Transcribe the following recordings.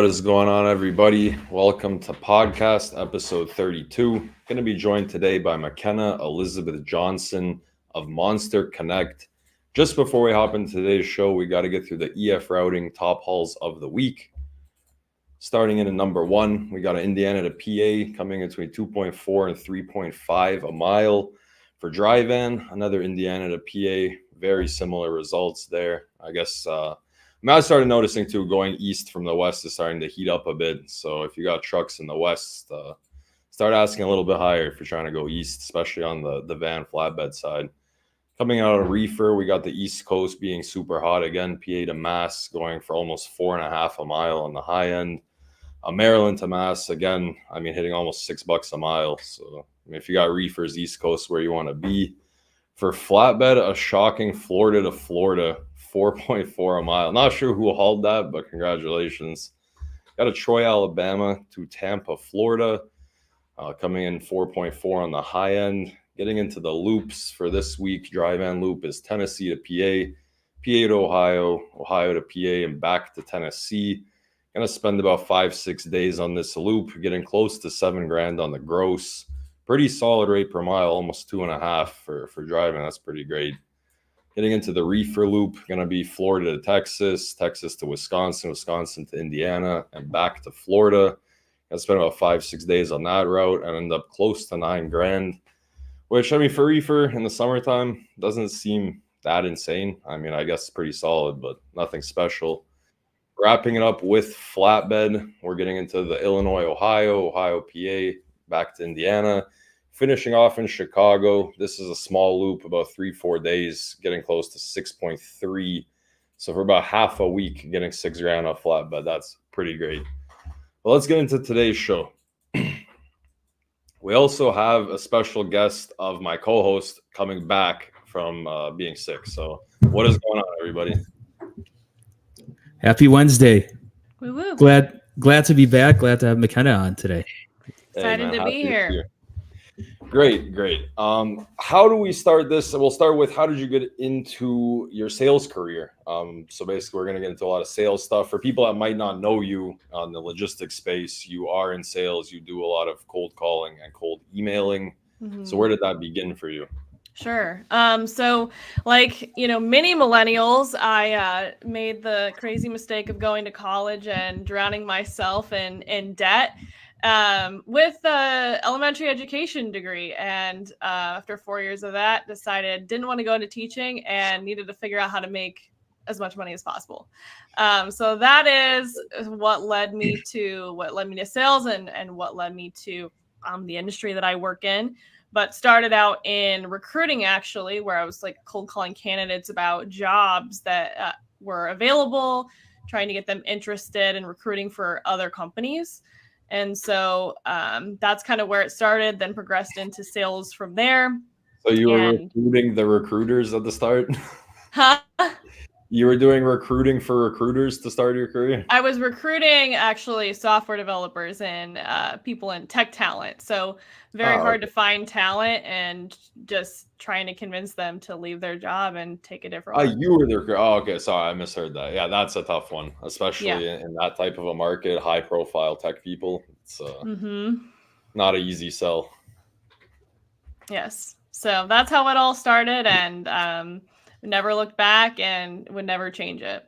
is going on, everybody? Welcome to podcast episode 32. Going to be joined today by McKenna Elizabeth Johnson of MonsterConnect. Just before we hop into today's show, we got to get through the EF routing top hauls of the week. Starting in at number one, we got an Indiana to PA coming in between 2.4 and 3.5 a mile. For dry van, another Indiana to PA, very similar results there. I guess I started noticing too, going east from the west is starting to heat up a bit. So if you got trucks in the west, start asking a little bit higher if you're trying to go east, especially on the van flatbed side. Coming out of reefer, we got the East Coast being super hot again. PA to Mass going for almost 4.5 a mile on the high end. Maryland to Mass, again, hitting almost $6 a mile. So if you got reefers East Coast where you want to be. For flatbed, a shocking Florida to Florida, 4.4 a mile. Not sure who hauled that, but congratulations. Got a Troy, Alabama to Tampa, Florida, coming in 4.4 on the high end. Getting into the loops for this week, dry van loop is Tennessee to PA, PA to Ohio, Ohio to PA, and back to Tennessee. Going to spend about 5-6 days on this loop, getting close to $7,000 on the gross. Pretty solid rate per mile, almost 2.5 for driving. That's pretty great. Getting into the reefer loop, going to be Florida to Texas, Texas to Wisconsin, Wisconsin to Indiana, and back to Florida. Going to spend about 5-6 days on that route and end up close to $9,000, which, for reefer in the summertime doesn't seem that insane. I guess pretty solid, but nothing special. Wrapping it up with flatbed, we're getting into the Illinois, Ohio, Ohio, PA, back to Indiana. Finishing off in Chicago, this is a small loop, about 3-4 days, getting close to 6.3. So for about half a week, getting $6,000 off flatbed, that's pretty great. Well, let's get into today's show. We also have a special guest of my co-host coming back from being sick. So what is going on, everybody? Happy Wednesday. Woo-woo. Glad to be back. Glad to have McKenna on today. Excited to be here. Great. How do we start this? We'll start with, how did you get into your sales career? So basically, we're going to get into a lot of sales stuff. For people that might not know you on the logistics space, you are in sales. You do a lot of cold calling and cold emailing. Mm-hmm. So where did that begin for you? Sure. So like, many millennials, I made the crazy mistake of going to college and drowning myself in debt with an elementary education degree. And after 4 years of that, didn't want to go into teaching and needed to figure out how to make as much money as possible. So that is what led me to sales and what led me to the industry that I work in. But started out in recruiting, actually, where I was like cold calling candidates about jobs that were available, trying to get them interested in recruiting for other companies. And so that's kind of where it started, then progressed into sales from there. So you were recruiting the recruiters at the start? Huh? You were doing recruiting for recruiters to start your career? I was recruiting actually software developers and people in tech talent. So very hard to find talent and just trying to convince them to leave their job and take a different one. You were the recruiter. Oh, okay. Sorry, I misheard that. Yeah, that's a tough one, especially in that type of a market, high profile tech people. It's not an easy sell. Yes. So that's how it all started, and never looked back and would never change it.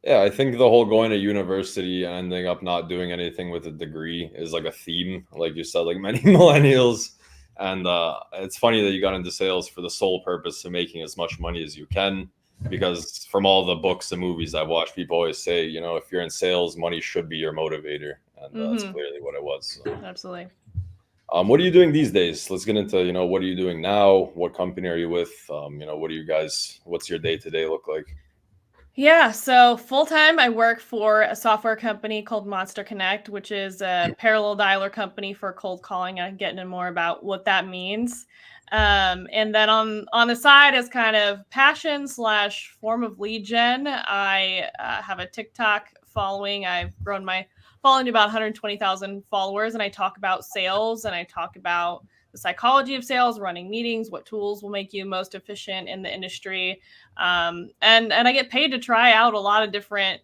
Yeah, I think the whole going to university and ending up not doing anything with a degree is like a theme, like you said, like many millennials. And it's funny that you got into sales for the sole purpose of making as much money as you can, because from all the books and movies I've watched, people always say, if you're in sales, money should be your motivator. And that's clearly what it was. So. Absolutely. What are you doing these days? Let's get into, what are you doing now? What company are you with? What's your day-to-day look like? Yeah, so full-time, I work for a software company called MonsterConnect, which is a parallel dialer company for cold calling. I'm getting into more about what that means. And then on the side is kind of passion/form of lead gen. I have a TikTok following. I've grown my following to about 120,000 followers, and I talk about sales and I talk about the the psychology of sales, running meetings, what tools will make you most efficient in the industry. And I get paid to try out a lot of different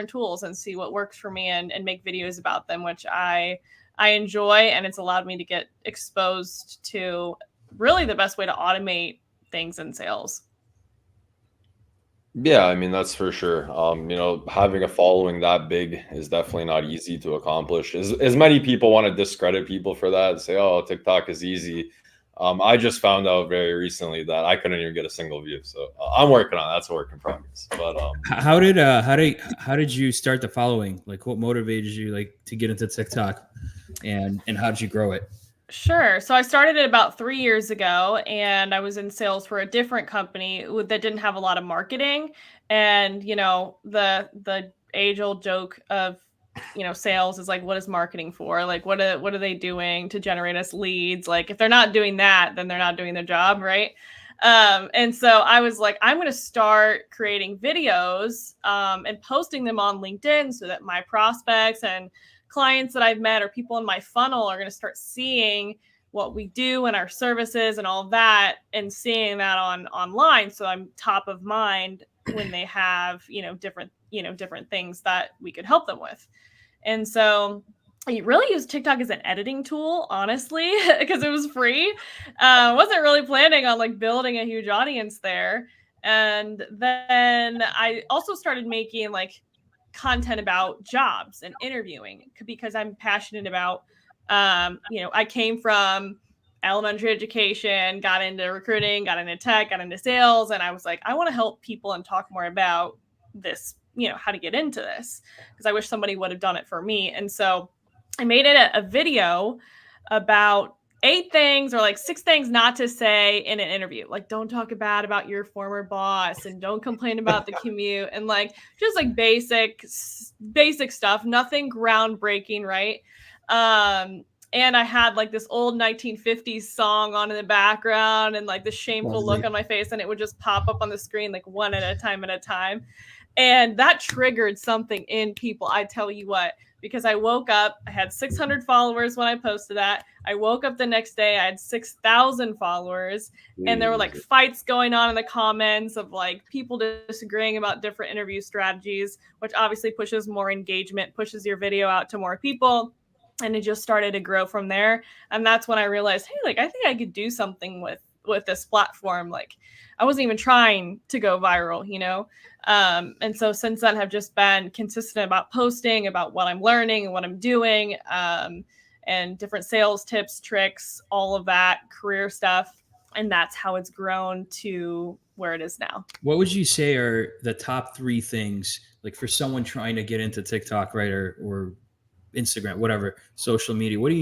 tools and see what works for me and make videos about them, which I enjoy. And it's allowed me to get exposed to really the best way to automate things in sales. Yeah, I mean, that's for sure. Having a following that big is definitely not easy to accomplish. As many people want to discredit people for that and say, "Oh, TikTok is easy." I just found out very recently that I couldn't even get a single view. So I'm working on it. That's a work in progress. But how did you start the following? Like, what motivated you like to get into TikTok, and how did you grow it? Sure. So I started it about 3 years ago, and I was in sales for a different company that didn't have a lot of marketing. And, the age old joke of, sales is like, what is marketing for? Like, what are they doing to generate us leads? Like, if they're not doing that, then they're not doing their job. Right. And so I was like, I'm going to start creating videos and posting them on LinkedIn so that my prospects and clients that I've met or people in my funnel are going to start seeing what we do and our services and all of that, and seeing that online. So I'm top of mind when they have, different things that we could help them with. And so I really used TikTok as an editing tool, honestly, because it was free. Wasn't really planning on like building a huge audience there. And then I also started making like content about jobs and interviewing because I'm passionate about, I came from elementary education, got into recruiting, got into tech, got into sales. And I was like, I want to help people and talk more about this, how to get into this, because I wish somebody would have done it for me. And so I made it a video about 8 things or like 6 things not to say in an interview. Like, don't talk bad about your former boss and don't complain about the commute, and like just like basic stuff, nothing groundbreaking. Right. And I had like this old 1950s song on in the background and like the shameful look on my face, and it would just pop up on the screen like one at a time. And that triggered something in people. I tell you what, because I woke up, I had 600 followers when I posted that. I woke up the next day, I had 6,000 followers. And there were like fights going on in the comments of like people disagreeing about different interview strategies, which obviously pushes more engagement, pushes your video out to more people. And it just started to grow from there. And that's when I realized, hey, like, I think I could do something with this platform. Like, I wasn't even trying to go viral, and so since then have just been consistent about posting about what I'm learning and what I'm doing, and different sales tips, tricks, all of that career stuff. And that's how it's grown to where it is now. What would you say are the top 3 things, like for someone trying to get into TikTok, right? Or Instagram, whatever, social media, what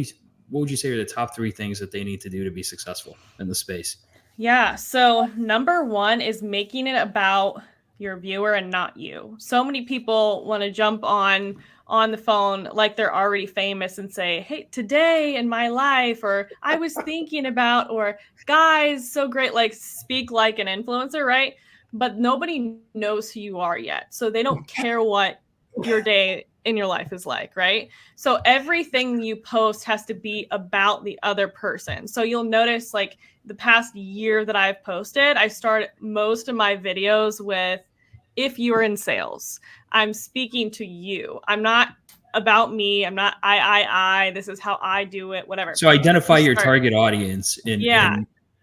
would you say are the top 3 things that they need to do to be successful in the space? Yeah. So number 1 is making it about your viewer and not you. So many people want to jump on the phone like they're already famous and say, hey, today in my life, or I was thinking about, or guys, so great, like speak like an influencer, right? But nobody knows who you are yet. So they don't care what your day in your life is like, right? So everything you post has to be about the other person. So you'll notice like the past year that I've posted, I start most of my videos with, if you're in sales, I'm speaking to you. I'm not about me. I'm not I, this is how I do it, whatever. So identify your target audience and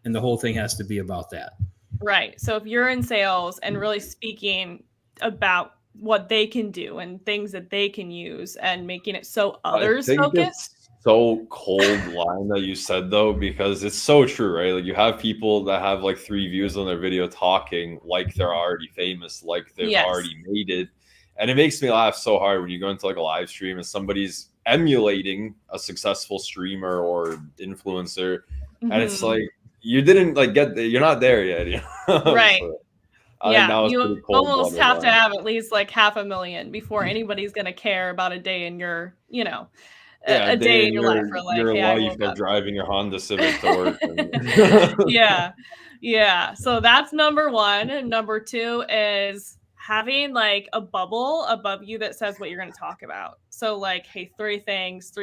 the whole thing has to be about that. Right. So if you're in sales and really speaking about what they can do and things that they can use and making it so others focused. So cold line that you said though, because it's so true, right? Like you have people that have like 3 views on their video talking like they're already famous, like they've already made it. And it makes me laugh so hard when you go into like a live stream and somebody's emulating a successful streamer or influencer. And it's like, you didn't like you're not there yet. Right. So, you almost have to have at least like 500,000 before anybody's going to care about a day in your, a day in your life, or like your life of driving your Honda Civic to work. Yeah. So that's number 1. And number 2 is having like a bubble above you that says what you're going to talk about. So like, hey, 3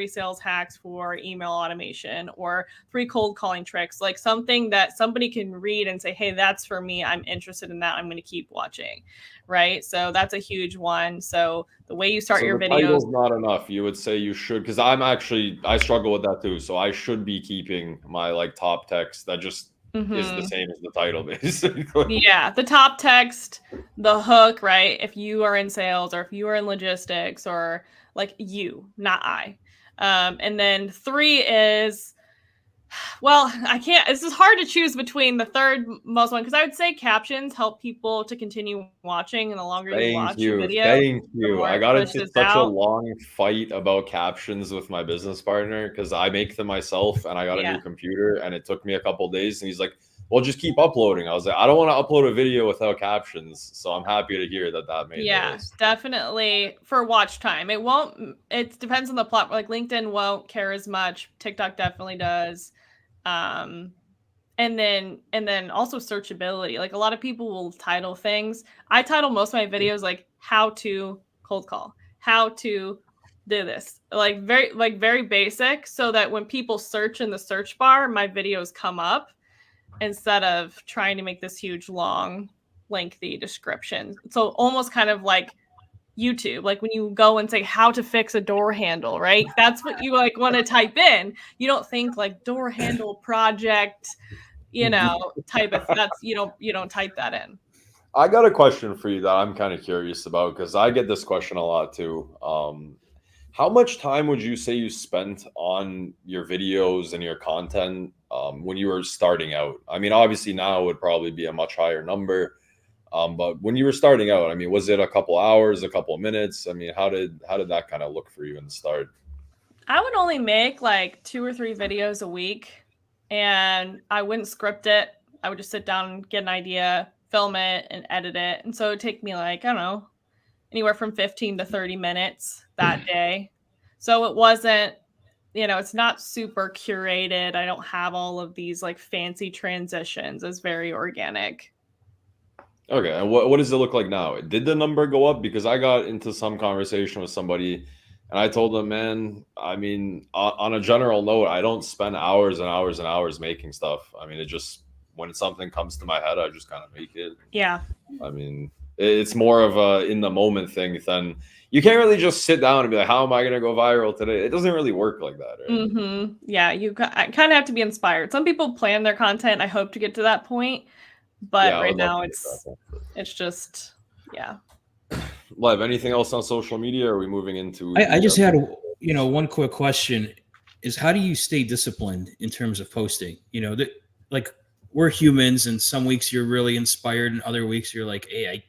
sales hacks for email automation, or 3 cold calling tricks, like something that somebody can read and say, hey, that's for me. I'm interested in that. I'm going to keep watching. Right. So that's a huge one. So the way you start So your the videos. title's not enough. You would say you should, because I struggle with that too. So I should be keeping my like top text that just is the same as the title, basically. Yeah, the top text, the hook, right? If you are in sales or if you are in logistics, or like you, not I. And then 3 is, well, I can't, this is hard to choose between the third most one, because I would say captions help people to continue watching, and the longer you Thank watch a you. video, Thank the you. more I it got into pushes such a out. long fight about captions with my business partner because I make them myself and I got a Yeah. new computer and it took me a couple days. And he's like, well, just keep uploading. I was like, I don't want to upload a video without captions. So I'm happy to hear that that made the Yeah, list. definitely for watch time. It won't, it depends on the platform. Like LinkedIn won't care as much. TikTok definitely does. And then also searchability. Like a lot of people will title things. I title most of my videos like how to cold call, how to do this, like very basic, so that when people search in the search bar, my videos come up instead of trying to make this huge long lengthy description. So almost kind of like YouTube, like when you go and say how to fix a door handle, right? That's what you like want to type in. You don't think like door handle project, type of, that's, you don't type that in. I got a question for you that I'm kind of curious about because I get this question a lot too. How much time would you say you spent on your videos and your content when you were starting out? I mean, obviously now it would probably be a much higher number. But when you were starting out, I mean, was it a couple hours, a couple of minutes? I mean, how did that kind of look for you in the start? I would only make like 2 or 3 videos a week, and I wouldn't script it. I would just sit down and get an idea, film it, and edit it. And so it would take me like, I don't know, anywhere from 15 to 30 minutes that day. So it wasn't, it's not super curated. I don't have all of these like fancy transitions. It's very organic. Okay, and what does it look like now? Did the number go up? Because I got into some conversation with somebody and I told them, man, I mean, on a general note, I don't spend hours and hours and hours making stuff. I mean, it just, when something comes to my head, I just kind of make it. Yeah. I mean, it's more of a in the moment thing than you can't really just sit down and be like, how am I going to go viral today? It doesn't really work like that. Right? Yeah, you kind of have to be inspired. Some people plan their content. I hope to get to that point. But Yeah, right now it's just, yeah. Lev, anything else on social media? Or are we moving into? I just had, one quick question is how do you stay disciplined in terms of posting? Like we're humans and some weeks you're really inspired and other weeks you're like, hey, I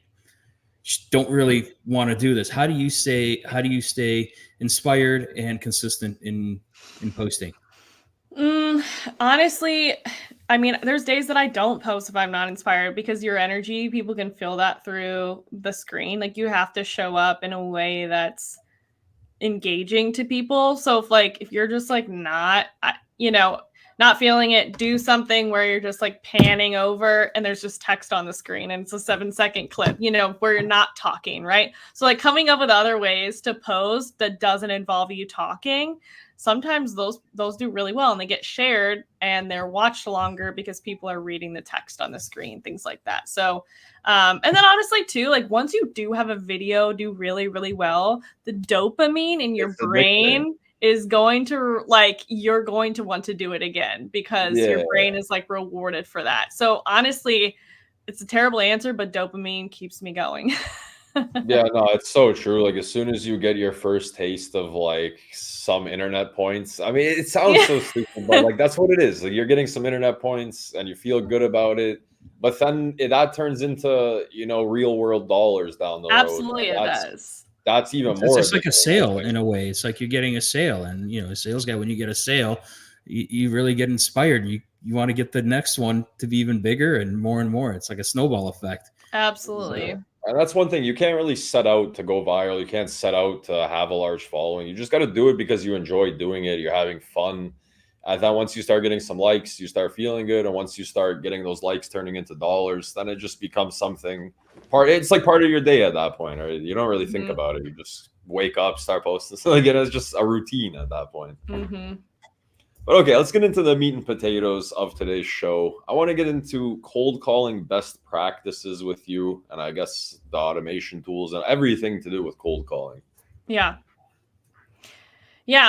don't really want to do this. How do you stay inspired and consistent in posting? Honestly, I mean, there's days that I don't post if I'm not inspired, because your energy, people can feel that through the screen. Like you have to show up in a way that's engaging to people. So if you're just like not feeling it, do something where you're just like panning over and there's just text on the screen and it's a 7-second clip, where you're not talking, right? So like coming up with other ways to post that doesn't involve you talking. Sometimes those do really well and they get shared and they're watched longer because people are reading the text on the screen, things like that. So, and then honestly too, like once you do have a video do really, really well, the dopamine in your brain is going to you're going to want to do it again because your brain is like rewarded for that. So honestly, it's a terrible answer, but dopamine keeps me going. Yeah, no, it's so true. Like as soon as you get your first taste of like some internet points, I mean, it sounds so stupid, but like that's what it is. Like you're getting some internet points and you feel good about it, but then that turns into real world dollars down the road. Absolutely, it does. That's even more. It's like a sale in a way. It's like you're getting a sale, and a sales guy, when you get a sale, you really get inspired. You want to get the next one to be even bigger and more. It's like a snowball effect. Absolutely. Yeah. And that's one thing. You can't really set out to go viral. You can't set out to have a large following. You just got to do it because you enjoy doing it. You're having fun. And then once you start getting some likes, you start feeling good. And once you start getting those likes turning into dollars, then it just becomes something it's like part of your day at that point, right? You don't really think about it. You just wake up, start posting. So again, it's just a routine at that point. But okay, let's get into the meat and potatoes of today's show. I want to get into cold calling best practices with you, and I guess the automation tools and everything to do with cold calling. Yeah.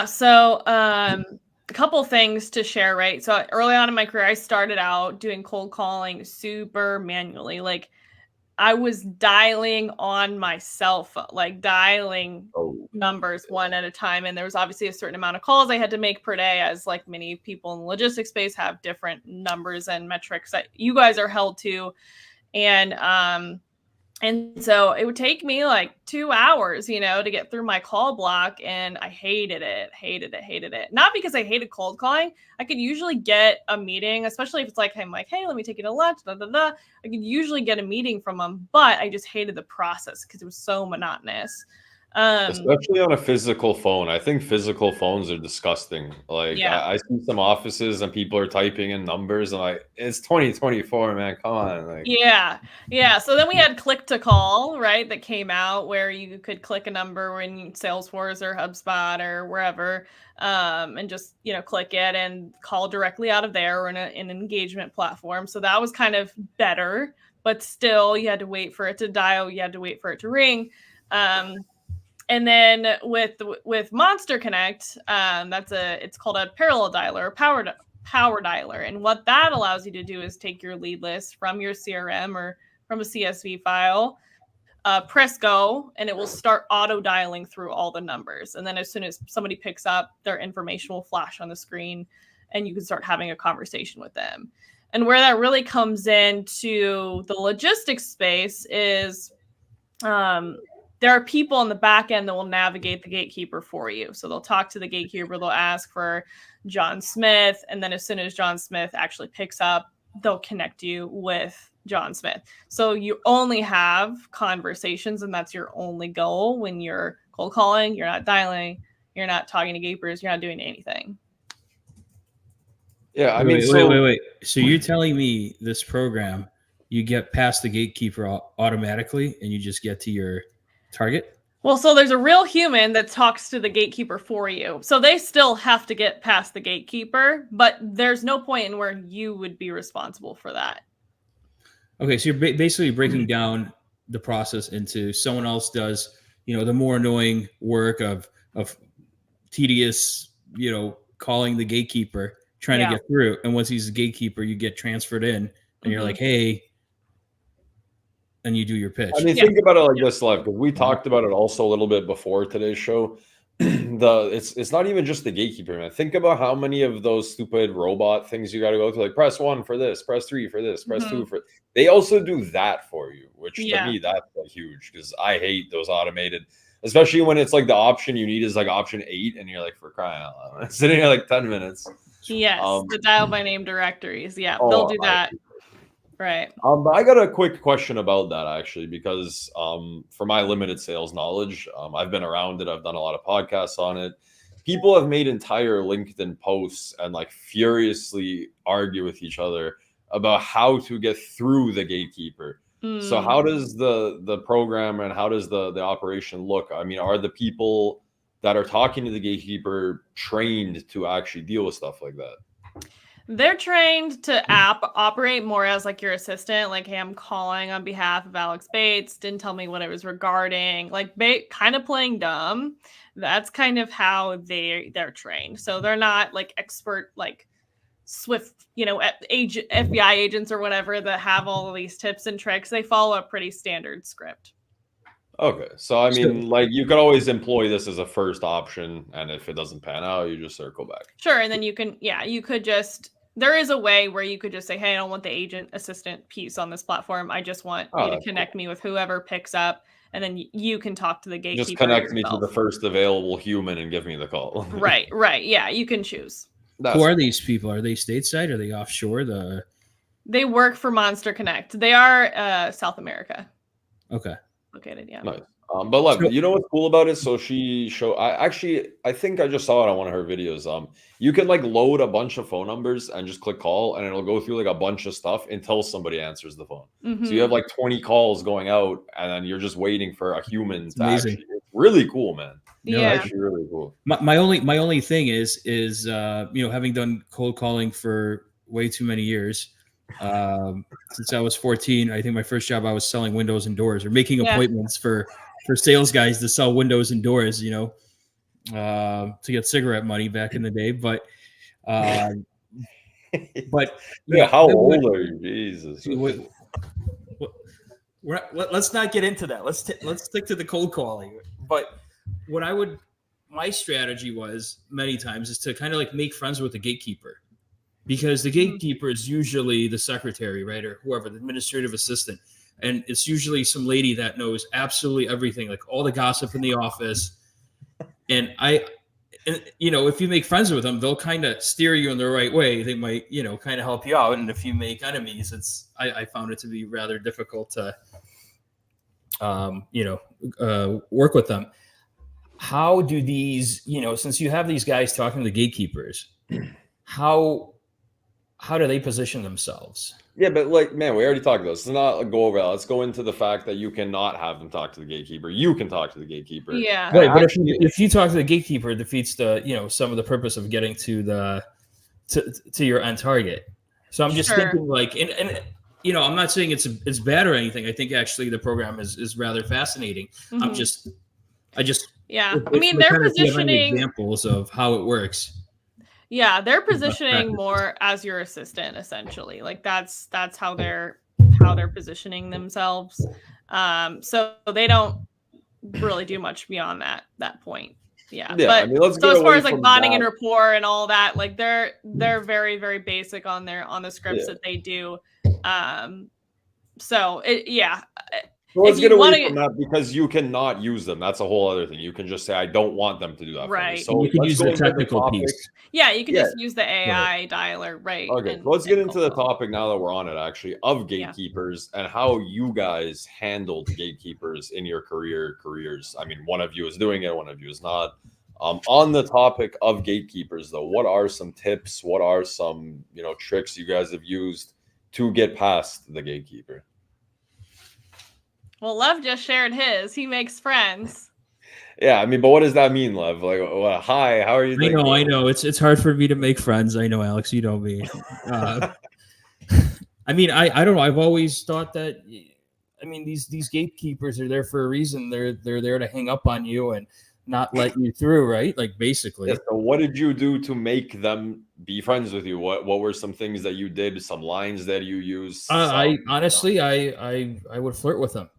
So a couple things to share, right? So early on in my career, I started out doing cold calling super manually. Like I was dialing on my cell phone, like dialing numbers one at a time. And there was obviously a certain amount of calls I had to make per day, as like many people in the logistics space have different numbers and metrics that you guys are held to. And so it would take me like 2 hours, to get through my call block. And I hated it. Not because I hated cold calling. I could usually get a meeting, especially if it's like, I'm like, hey, let me take you to lunch, I could usually get a meeting from them, but I just hated the process because it was so monotonous. Especially on a physical phone. I think physical phones are disgusting. Like I see some offices and people are typing in numbers and like, it's 2024, man. Come on. Like, yeah. So then we had click to call, right? That came out where you could click a number in Salesforce or HubSpot or wherever, and just, click it and call directly out of there or in an engagement platform. So that was kind of better, but still you had to wait for it to dial. You had to wait for it to ring. And then with MonsterConnect, it's called a parallel dialer, or power dialer. And what that allows you to do is take your lead list from your CRM or from a CSV file, press go, and it will start auto dialing through all the numbers. And then as soon as somebody picks up, their information will flash on the screen and you can start having a conversation with them. And where that really comes into the logistics space is, there are people on the back end that will navigate the gatekeeper for you. So they'll talk to the gatekeeper, they'll ask for John Smith. And then as soon as John Smith actually picks up, they'll connect you with John Smith. So you only have conversations, and that's your only goal when you're cold calling. You're not dialing, you're not talking to gatekeepers, you're not doing anything. Yeah, I mean, mean, wait. So you're telling me this program, you get past the gatekeeper automatically and you just get to your target? Well, so there's a real human that talks to the gatekeeper for you. So they still have to get past the gatekeeper, but there's no point in where you would be responsible for that. Okay, so you're basically breaking down the process into someone else does, the more annoying work of tedious, calling the gatekeeper, trying to get through. And once he's the gatekeeper, you get transferred in and you're like, hey, and you do your pitch. I mean, think about it like this, Lev, because we talked about it also a little bit before today's show. It's not even just the gatekeeper, man. Think about how many of those stupid robot things you got to go through, like press 1 for this, press 3 for this, press 2 for. They also do that for you, which to me that's like huge because I hate those automated, especially when it's like the option you need is like option 8, and you're like, for crying out loud, sitting here like 10 minutes. Yes, the dial by name directories. Yeah, they'll do that. Right. But I got a quick question about that actually, because for my limited sales knowledge, I've been around it. I've done a lot of podcasts on it. People have made entire LinkedIn posts and like furiously argue with each other about how to get through the gatekeeper. So how does the program and how does the operation look? I mean, are the people that are talking to the gatekeeper trained to actually deal with stuff like that? They're trained to operate more as like your assistant. Like, hey, I'm calling on behalf of Alex Bates. Didn't tell me what it was regarding. Like, kind of playing dumb. That's kind of how they're trained. So they're not like expert, like Swift, FBI agents or whatever that have all of these tips and tricks. They follow a pretty standard script. Okay. So, I mean, like you could always employ this as a first option. And if it doesn't pan out, you just circle back. Sure. And then you could just, there is a way where you could just say, hey, I don't want the agent assistant piece on this platform. I just want you to connect me with whoever picks up. And then you can talk to the gatekeeper. Just connect me to the first available human and give me the call. Right. Yeah. You can choose. Who are these people? Are they stateside? Are they offshore? They work for MonsterConnect. They are South America. Okay. Located, yeah. Nice. But Lev, So- you know what's cool about it? So I think I just saw it on one of her videos. You can like load a bunch of phone numbers and just click call, and it'll go through like a bunch of stuff until somebody answers the phone. Mhm. So you have like 20 calls going out, and then you're just waiting for a human to amazing. actually. It's really cool, man. No, Yeah. Actually, really cool. My only thing is having done cold calling for way too many years. Since I was 14, I think my first job I was selling windows and doors or making appointments for sales guys to sell windows and doors, to get cigarette money back in the day. But How old are you? Jesus. Let's not get into that. Let's stick to the cold calling. But my strategy was many times is to kind of like make friends with the gatekeeper, because the gatekeeper is usually the secretary, right, or whoever, the administrative assistant, and it's usually some lady that knows absolutely everything, like all the gossip in the office. And if you make friends with them, they'll kind of steer you in the right way. They might, kind of help you out. And if you make enemies, I found it to be rather difficult to, work with them. How do these, since you have these guys talking to the gatekeepers, how do they position themselves? Yeah, but like, man, we already talked about this. Let's not go over that. Let's go into the fact that you cannot have them talk to the gatekeeper. You can talk to the gatekeeper. Yeah. Right, but if you talk to the gatekeeper, it defeats the, some of the purpose of getting to your end target. So I'm just thinking like, and I'm not saying it's bad or anything. I think actually the program is rather fascinating. Mhm. I just they're positioning examples of how it works. Yeah, they're positioning more as your assistant, essentially. Like that's how they're positioning themselves. So they don't really do much beyond that point. Yeah. But let's so get as far away as like from bonding that. and rapport and all that, like they're very, very basic on the scripts that they do. So let's get away from that, because you cannot use them. That's a whole other thing. You can just say, I don't want them to do that. Right. For me. So you can let's use go the into technical piece. Yeah, you can just use the AI dialer, right? Okay, let's get into the topic now that we're on it, actually, of gatekeepers and how you guys handled gatekeepers in your careers. I mean, one of you is doing it, one of you is not. On the topic of gatekeepers, though, what are some tips? What are some tricks you guys have used to get past the gatekeeper? Well, Lev just shared his. He makes friends. Yeah, I mean, but what does that mean, Lev? Like, hi, how are you doing? I know. It's hard for me to make friends. I know, Alex, you know me. I mean, I don't know. I've always thought that, these gatekeepers are there for a reason. They're there to hang up on you and not let you through, right? Like, basically. Yeah, so what did you do to make them be friends with you? What were some things that you did? Some lines that you used? I honestly would flirt with them.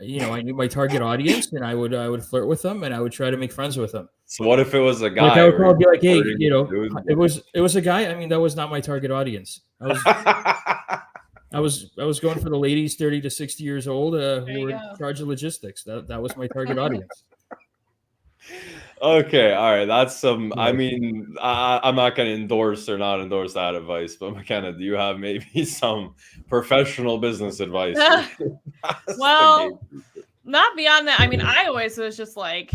I knew my target audience, and I would flirt with them, and I would try to make friends with them. So what if it was a guy? Like I would probably be like, hey, it was a guy. I mean, that was not my target audience. I was going for the ladies 30 to 60 years old who were in charge of logistics. That was my target audience. Okay, all right. That's some. I mean, I'm not going to endorse or not endorse that advice, but McKenna, do you have maybe some professional business advice? Well, not beyond that. I mean, I always was just like,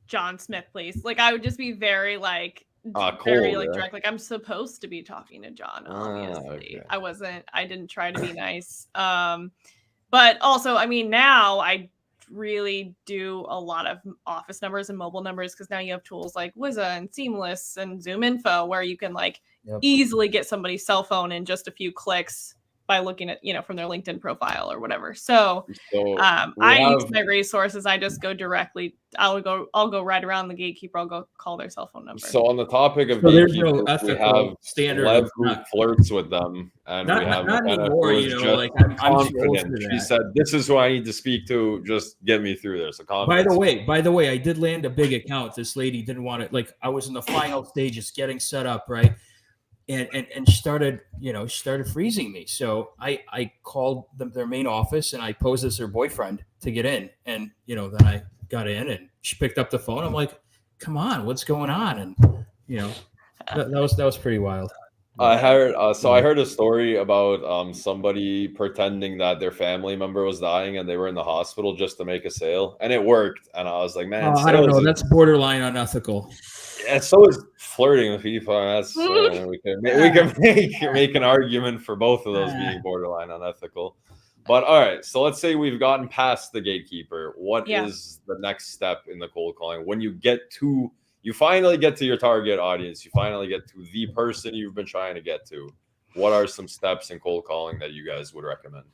John Smith, please. Like, I would just be very like, very like direct. Like, I'm supposed to be talking to John. Obviously, okay. I didn't try to be nice. But also, I mean, now I really do a lot of office numbers and mobile numbers, because now you have tools like Wizza and Seamless and Zoom Info where you can like easily get somebody's cell phone in just a few clicks by looking at from their LinkedIn profile or whatever. So I use my resources. I just go directly. I'll go right around the gatekeeper. I'll go call their cell phone number. So on the topic of gatekeepers, we have standard Lev who flirts with them, and we have not anymore. Like I'm confident. She said, "This is who I need to speak to. Just get me through there." So confidence. By the way, I did land a big account. This lady didn't want it. Like, I was in the final stages, getting set up, right? And started freezing me. So I called their main office, and I posed as her boyfriend to get in. And, then I got in, and she picked up the phone. I'm like, come on, what's going on? And, that was pretty wild. I heard I heard a story about somebody pretending that their family member was dying and they were in the hospital just to make a sale, and it worked. And I was like, man, I don't know. sales That's borderline unethical. yeah, so is flirting with people. That's we can make an argument for both of those being borderline unethical. But all right, so let's say we've gotten past the gatekeeper. What is the next step in the cold calling? When you finally get to your target audience, you finally get to the person you've been trying to get to. What are some steps in cold calling that you guys would recommend?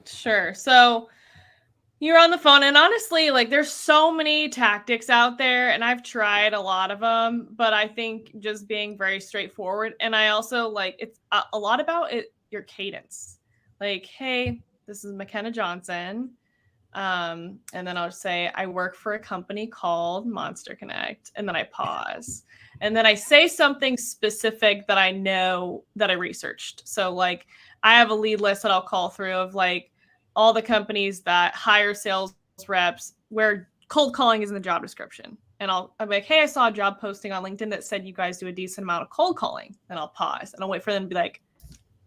Sure. So you're on the phone, and honestly, like, there's so many tactics out there, and I've tried a lot of them, but I think just being very straightforward. And I also like, it's a lot about your cadence. Like, hey, this is McKenna Johnson. And then I'll just say, I work for a company called MonsterConnect. And then I pause. And then I say something specific that I know that I researched. So like, I have a lead list that I'll call through of like all the companies that hire sales reps where cold calling is in the job description. And I'm like, hey, I saw a job posting on LinkedIn that said you guys do a decent amount of cold calling. And I'll pause and I'll wait for them to be like,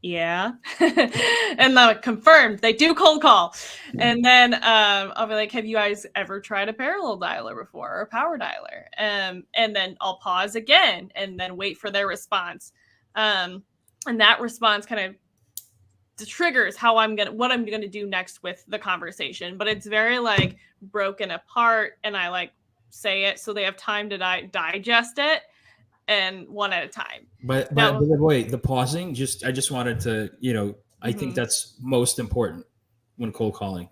yeah. And then confirmed they do cold call. And then I'll be like, have you guys ever tried a parallel dialer before or a power dialer? And then I'll pause again and then wait for their response. And that response kind of triggers what I'm gonna do next with the conversation. But it's very like broken apart, and I like say it so they have time to digest it. And one at a time. But wait, the pausing, I just wanted to, I think that's most important when cold calling,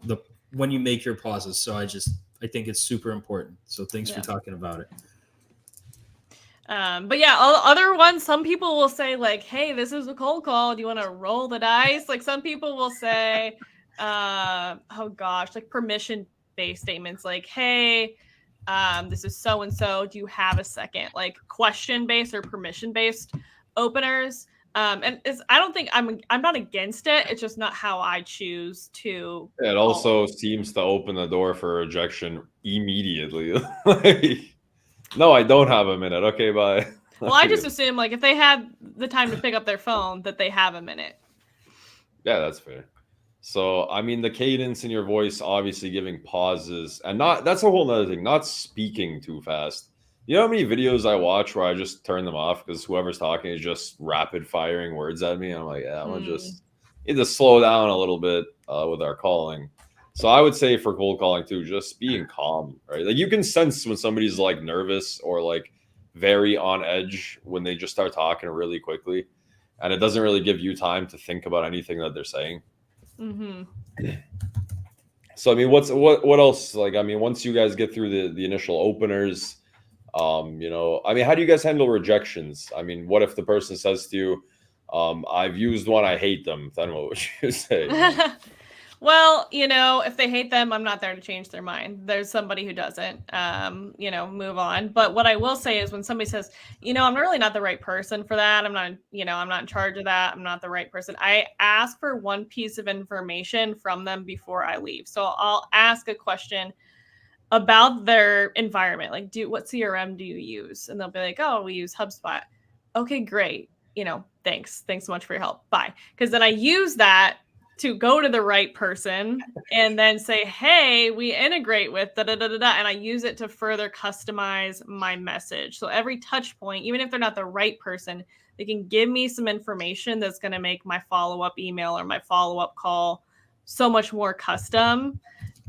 when you make your pauses. So I think it's super important. So thanks for talking about it. But yeah, other ones, some people will say like, hey, this is a cold call. Do you want to roll the dice? Like some people will say, like permission-based statements like, hey, this is so-and-so. Do you have a second? Like question-based or permission-based openers. I don't think I'm not against it. It's just not how I choose to. It also seems to open the door for rejection immediately. Like, no, I don't have a minute. Okay, bye. Well, I just assume like if they had the time to pick up their phone that they have a minute. Yeah, that's fair. So, I mean, the cadence in your voice, obviously giving pauses, and that's a whole other thing, not speaking too fast. You know how many videos I watch where I just turn them off because whoever's talking is just rapid firing words at me? And I'm like, yeah, I'm gonna just need to slow down a little bit with our calling. So I would say for cold calling too, just being calm, right? Like you can sense when somebody's like nervous or like very on edge when they just start talking really quickly, and it doesn't really give you time to think about anything that they're saying. So I mean, what else? Like, I mean, once you guys get through the initial openers, I mean, how do you guys handle rejections? I mean, what if the person says to you, I've used one, I hate them, then what would you say? Well, if they hate them, I'm not there to change their mind. There's somebody who doesn't, move on. But what I will say is when somebody says, I'm really not the right person for that. I'm not in charge of that. I'm not the right person. I ask for one piece of information from them before I leave. So I'll ask a question about their environment. Like, what CRM do you use? And they'll be like, oh, we use HubSpot. Okay, great. Thanks so much for your help. Bye. Because then I use that to go to the right person and then say, hey, we integrate with and I use it to further customize my message. So every touch point, even if they're not the right person, they can give me some information that's going to make my follow-up email or my follow-up call so much more custom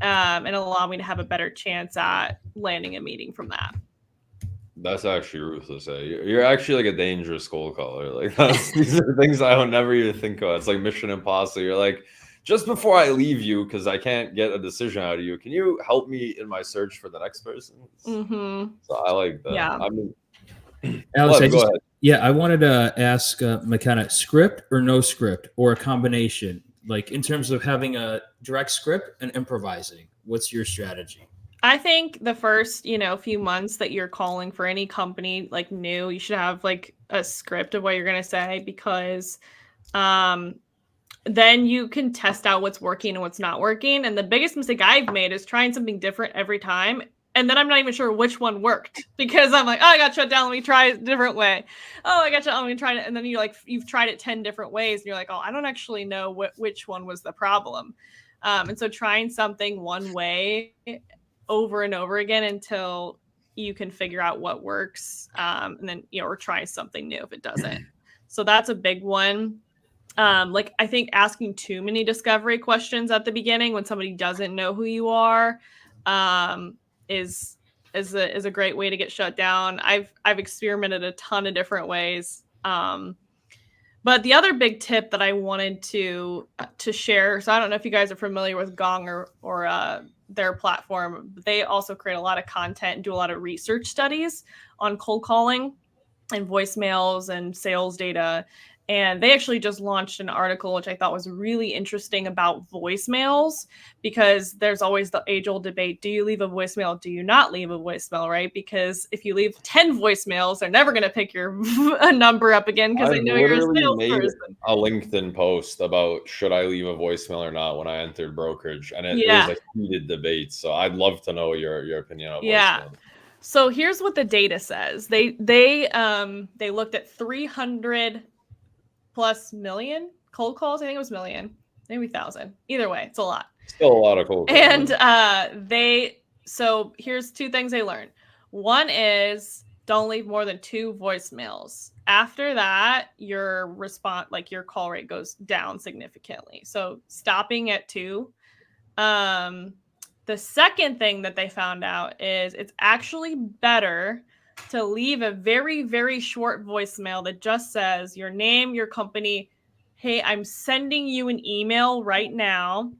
and allow me to have a better chance at landing a meeting from that. That's actually ruthless. You're actually like a dangerous cold caller. Like these are things I would never even think of. It's like Mission Impossible. You're like, just before I leave you, because I can't get a decision out of you, can you help me in my search for the next person? So I like that. Yeah. I mean, Alex, go ahead. Yeah, I wanted to ask McKenna, script or no script or a combination? Like in terms of having a direct script and improvising, what's your strategy? I think the first, few months that you're calling for any company like new, you should have like a script of what you're going to say because then you can test out what's working and what's not working. And the biggest mistake I've made is trying something different every time and then I'm not even sure which one worked because I'm like, oh, I got shut down. Let me try it a different way. Oh, I got shut down. Let me try it. And then you've tried it 10 different ways. And you're like, oh, I don't actually know which one was the problem. And so trying something one way over and over again until you can figure out what works. And then, or try something new if it doesn't. So that's a big one. Like I think asking too many discovery questions at the beginning when somebody doesn't know who you are, is a great way to get shut down. I've experimented a ton of different ways. But the other big tip that I wanted to share, so I don't know if you guys are familiar with Gong or their platform, but they also create a lot of content and do a lot of research studies on cold calling and voicemails and sales data. And they actually just launched an article, which I thought was really interesting about voicemails, because there's always the age-old debate. Do you leave a voicemail? Do you not leave a voicemail, right? Because if you leave 10 voicemails, they're never going to pick your number up again because they know you're a salesperson. A LinkedIn post about should I leave a voicemail or not when I entered brokerage, and it was a heated debate. So I'd love to know your opinion on voicemail. So here's what the data says. They looked at 300 plus million cold calls. I think it was million, maybe 1,000. Either way, it's a lot. Still a lot of cold calls. And so here's two things they learned. One is don't leave more than 2 voicemails. After that, your response, like your call rate goes down significantly. So stopping at 2. The second thing that they found out is it's actually better to leave a very, very short voicemail that just says your name, your company. Hey, I'm sending you an email right now.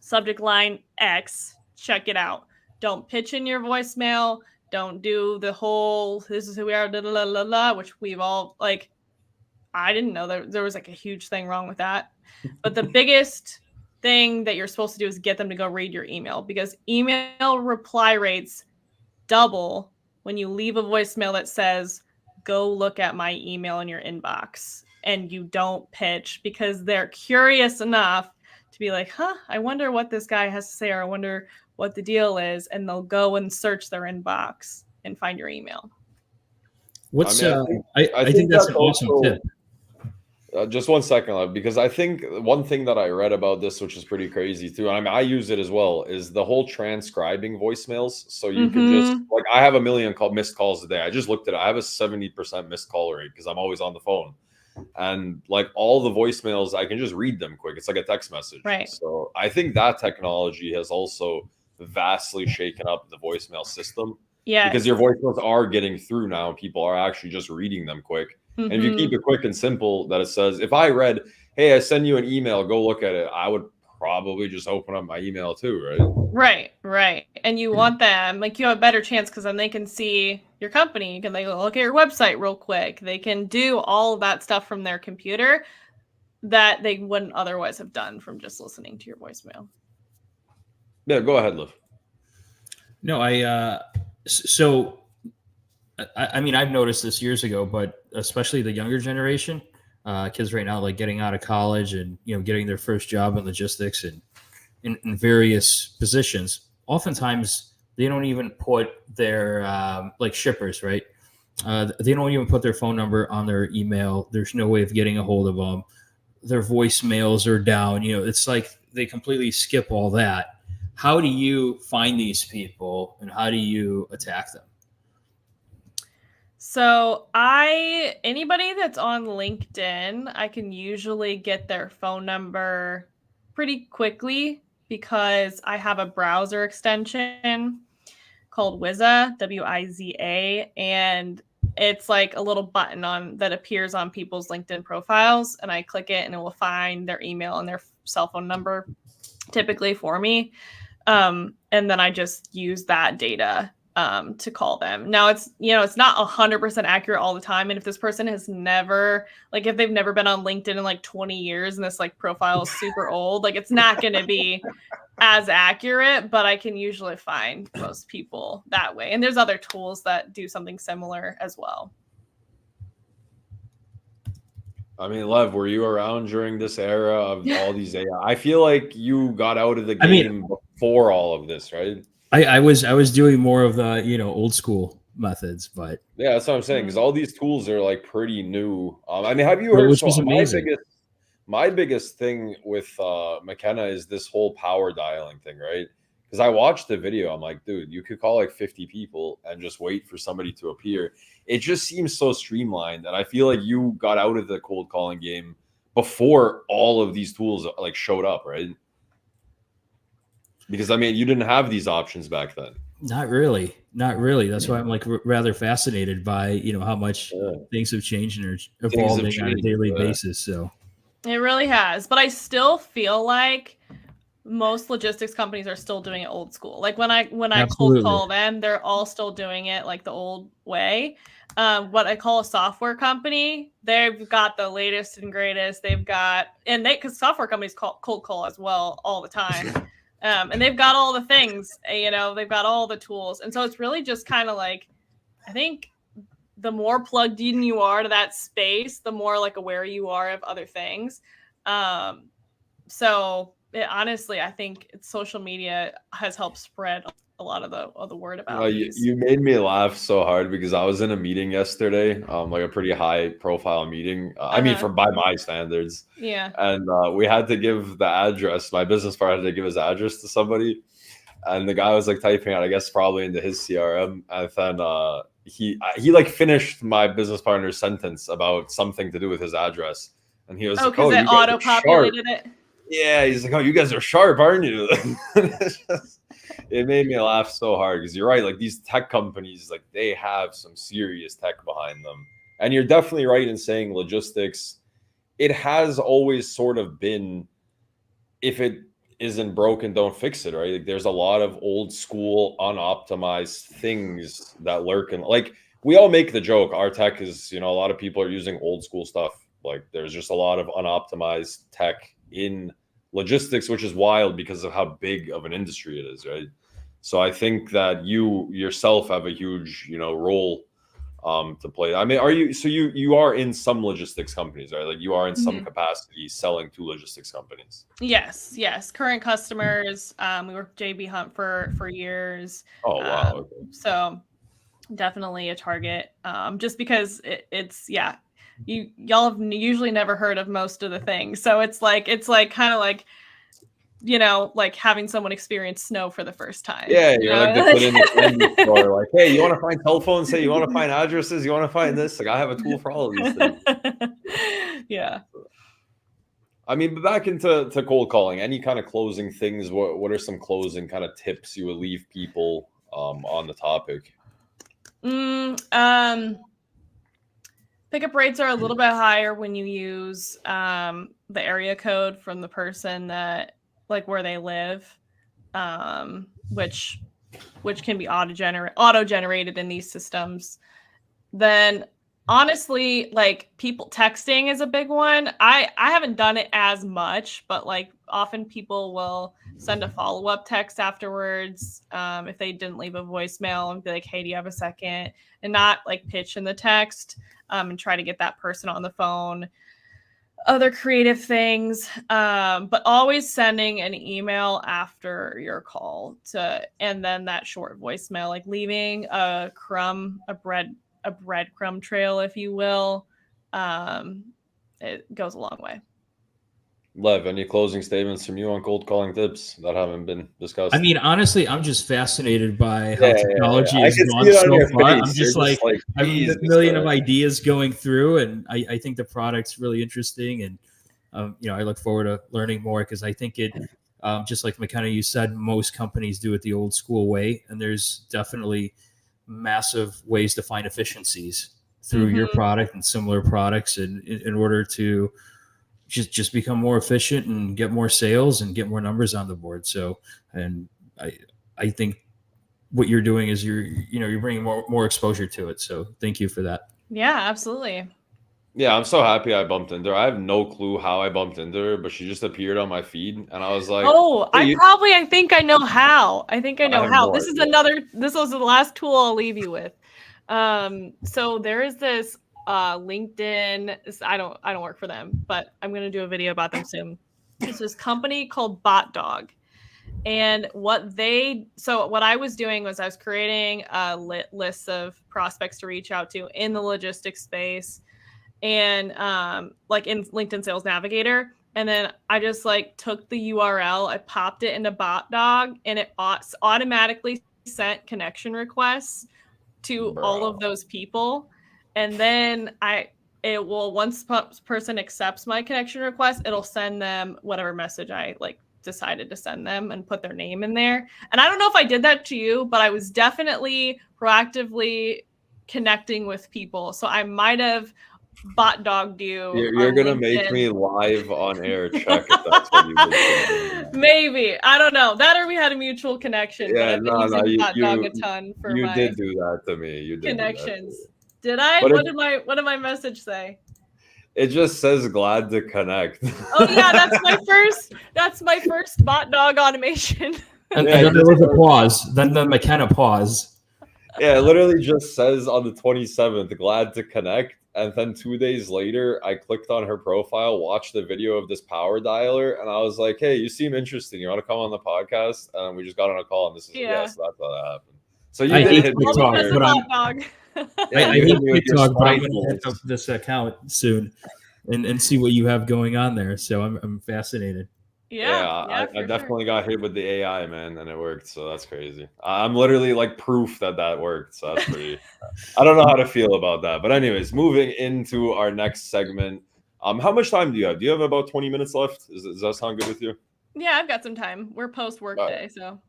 Subject line X. Check it out. Don't pitch in your voicemail. Don't do the whole, this is who we are, blah, blah, blah, blah, which we've all, like, I didn't know there was like a huge thing wrong with that. But the biggest thing that you're supposed to do is get them to go read your email, because email reply rates double when you leave a voicemail that says, go look at my email in your inbox, and you don't pitch, because they're curious enough to be like, I wonder what this guy has to say, or I wonder what the deal is. And they'll go and search their inbox and find your email. I think that's an awesome tip. Just 1 second, love, because I think one thing that I read about this, which is pretty crazy too, and I use it as well, is the whole transcribing voicemails. So you can just, like, I have 1 million missed calls a day. I just looked at it. I have a 70% missed call rate because I'm always on the phone. And like all the voicemails, I can just read them quick. It's like a text message. Right. So I think that technology has also vastly shaken up the voicemail system. Yeah. Because your voicemails are getting through now. People are actually just reading them quick. And if you keep it quick and simple, that it says, if I read, hey, I send you an email, go look at it, I would probably just open up my email too, right? Right. And you want them, like, you have a better chance because then they can see your company. They can look at your website real quick. They can do all of that stuff from their computer that they wouldn't otherwise have done from just listening to your voicemail. Yeah, go ahead, Liv. No, I mean, I've noticed this years ago, but especially the younger generation, kids right now, like getting out of college and, getting their first job in logistics and in various positions. Oftentimes, they don't even put their, like shippers, right? They don't even put their phone number on their email. There's no way of getting a hold of them. Their voicemails are down. It's like they completely skip all that. How do you find these people and how do you attack them? So anybody that's on LinkedIn, I can usually get their phone number pretty quickly because I have a browser extension called Wiza, W-I-Z-A, and it's like a little button that appears on people's LinkedIn profiles, and I click it and it will find their email and their cell phone number typically for me. And then I just use that data to call them. Now it's not 100% accurate all the time. And if this person has never, like, if they've never been on LinkedIn in like 20 years and this like profile is super old, like it's not going to be as accurate, but I can usually find most people that way. And there's other tools that do something similar as well. I mean, Lev, were you around during this era of all these AI? I feel like you got out of the game before all of this, right? I was doing more of the, old school methods, but Yeah, that's what I'm saying. Because all these tools are like pretty new. I mean, have you heard? which So was amazing. my biggest thing with McKenna is this whole power dialing thing, right? Because I watched the video, I'm like, dude, you could call like 50 people and just wait for somebody to appear. It just seems so streamlined, and I feel like you got out of the cold calling game before all of these tools like showed up, right? Because I mean, you didn't have these options back then. Not really. Not really. That's why I'm like rather fascinated by, how much things have changed and are evolving on a daily basis. So it really has. But I still feel like most logistics companies are still doing it old school. Like when I cold call them, they're all still doing it like the old way. What I call a software company, they've got the latest and greatest. They've got, and because software companies cold call as well all the time. And they've got all the things, they've got all the tools. And so it's really just kind of like, I think the more plugged in you are to that space, the more like aware you are of other things. Honestly, I think social media has helped spread a lot of the word about these. You made me laugh so hard because I was in a meeting yesterday, like a pretty high by my standards. Yeah. And we had to give the address. My business partner had to give his address to somebody. And the guy was like typing out, I guess probably into his CRM. And then he like finished my business partner's sentence about something to do with his address. And he was like, because it auto-populated it? Yeah, he's like, oh, you guys are sharp, aren't you? It made me laugh so hard because you're right. Like these tech companies, like they have some serious tech behind them. And you're definitely right in saying logistics, it has always sort of been, if it isn't broken, don't fix it, right? Like there's a lot of old school, unoptimized things that lurk in. Like we all make the joke, our tech is, a lot of people are using old school stuff. Like there's just a lot of unoptimized tech in logistics, which is wild because of how big of an industry it is, right? So I think that you yourself have a huge, role to play. I mean, you are in some logistics companies, right? Like you are in some capacity selling to logistics companies. Yes. Current customers. We worked JB Hunt for years. Oh wow. Okay. So definitely a target. Just because it's y'all have usually never heard of most of the things. So it's like kind of like, like having someone experience snow for the first time. Yeah, you're like the kid in the candy store. Like, hey, you want to find telephones? Hey, you want to find addresses? You want to find this? Like, I have a tool for all of these things. Yeah. I mean, but back into cold calling. Any kind of closing things? What are some closing kind of tips you would leave people on the topic? Pickup rates are a little bit higher when you use the area code from the person that, like, where they live, which can be auto generated in these systems. Then honestly, like people texting is a big one. I haven't done it as much, but like often people will send a follow-up text afterwards if they didn't leave a voicemail and be like, hey, do you have a second? And not like pitch in the text and try to get that person on the phone. Other creative things, but always sending an email after your call and then that short voicemail, like leaving a breadcrumb trail, if you will. It goes a long way. Lev, any closing statements from you on cold calling tips that haven't been discussed? I mean, honestly, I'm just fascinated by how technology has gone so far. I'm just like I have a million of ideas going through, and I think the product's really interesting, and I look forward to learning more because I think it, just like McKenna, you said, most companies do it the old school way, and there's definitely massive ways to find efficiencies through your product and similar products in order to just become more efficient and get more sales and get more numbers on the board. So, and I think what you're doing is you're bringing more exposure to it. So thank you for that. Yeah, absolutely. Yeah, I'm so happy I bumped into her. I have no clue how I bumped into her, but she just appeared on my feed, and I was like, "Oh, hey, I think I know how. No this idea. This was the last tool I'll leave you with. So there is this LinkedIn. I don't work for them, but I'm gonna do a video about them soon. It's this company called BotDog, And what I was doing was I was creating a list of prospects to reach out to in the logistics space and like in LinkedIn Sales Navigator. And then I just like took the URL, I popped it into BotDog, and it automatically sent connection requests to all of those people. And then once person accepts my connection request, it'll send them whatever message I like decided to send them and put their name in there. And I don't know if I did that to you, but I was definitely proactively connecting with people. So I might have BotDogged you. You're gonna make me live on air check if that's what you did. Maybe, I don't know that, or we had a mutual connection. Yeah, but I've been using BotDog you a ton for you my did do that to me. You did connections. Did I? But What did my message say? It just says glad to connect. Oh yeah, that's my first BotDog automation. And then there was a pause. Then the McKenna pause. Yeah, it literally just says on the 27th, glad to connect. And then 2 days later, I clicked on her profile, watched the video of this power dialer, and I was like, hey, you seem interesting. You want to come on the podcast? And we just got on a call, and this is yes, that's how that happened. So you did hit me TikTok, with but BotDog. I hate TikTok, but I'm going to hit up this account soon and see what you have going on there. So I'm fascinated. Yeah, I definitely got hit with the AI, man, and it worked. So that's crazy. I'm literally like proof that worked. So that's pretty. I don't know how to feel about that, but anyways, moving into our next segment. How much time do you have? Do you have about 20 minutes left? Does that sound good with you? Yeah, I've got some time. We're post work day, so.